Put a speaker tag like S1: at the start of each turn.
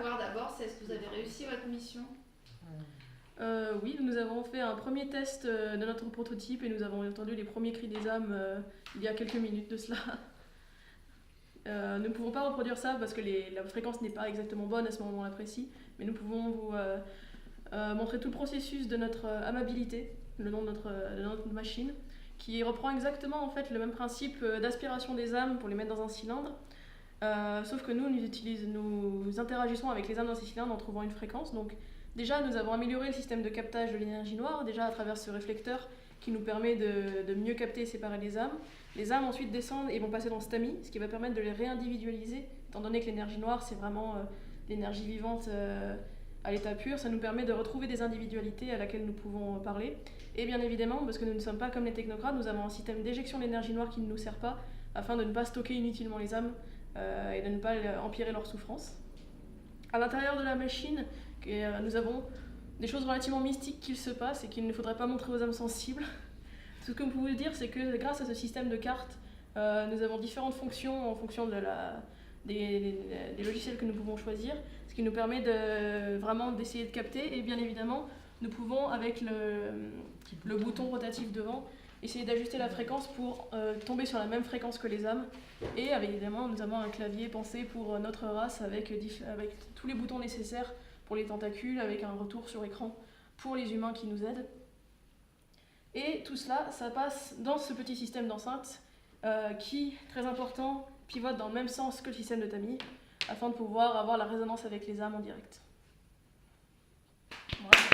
S1: savoir d'abord, c'est est-ce que vous avez réussi votre mission?
S2: Oui, nous avons fait un premier test de notre prototype et nous avons entendu les premiers cris des âmes il y a quelques minutes de cela. Nous ne pouvons pas reproduire ça parce que la fréquence n'est pas exactement bonne à ce moment-là précis, mais nous pouvons vous montrer tout le processus de notre amabilité, le nom de notre machine, qui reprend exactement en fait le même principe d'aspiration des âmes pour les mettre dans un cylindre. Sauf que nous interagissons avec les âmes dans ces cylindres en trouvant une fréquence. Donc déjà, nous avons amélioré le système de captage de l'énergie noire, déjà à travers ce réflecteur qui nous permet de mieux capter et séparer les âmes. Les âmes ensuite descendent et vont passer dans STAMI, ce qui va permettre de les réindividualiser, étant donné que l'énergie noire, c'est vraiment l'énergie vivante à l'état pur. Ça nous permet de retrouver des individualités à laquelle nous pouvons parler. Et bien évidemment, parce que nous ne sommes pas comme les technocrates, nous avons un système d'éjection d'énergie noire qui ne nous sert pas, afin de ne pas stocker inutilement les âmes et de ne pas empirer leur souffrance. À l'intérieur de la machine, nous avons des choses relativement mystiques qui se passent et qu'il ne faudrait pas montrer aux âmes sensibles. Tout ce que nous pouvons dire, c'est que grâce à ce système de cartes, nous avons différentes fonctions en fonction des logiciels que nous pouvons choisir, ce qui nous permet vraiment d'essayer de capter. Et bien évidemment, nous pouvons, avec le bouton rotatif devant, essayer d'ajuster la fréquence pour tomber sur la même fréquence que les âmes. Et évidemment, nous avons un clavier pensé pour notre race avec tous les boutons nécessaires pour les tentacules, avec un retour sur écran pour les humains qui nous aident. Et tout cela, ça passe dans ce petit système d'enceinte qui, très important, pivote dans le même sens que le système de tamis, afin de pouvoir avoir la résonance avec les âmes en direct. Voilà.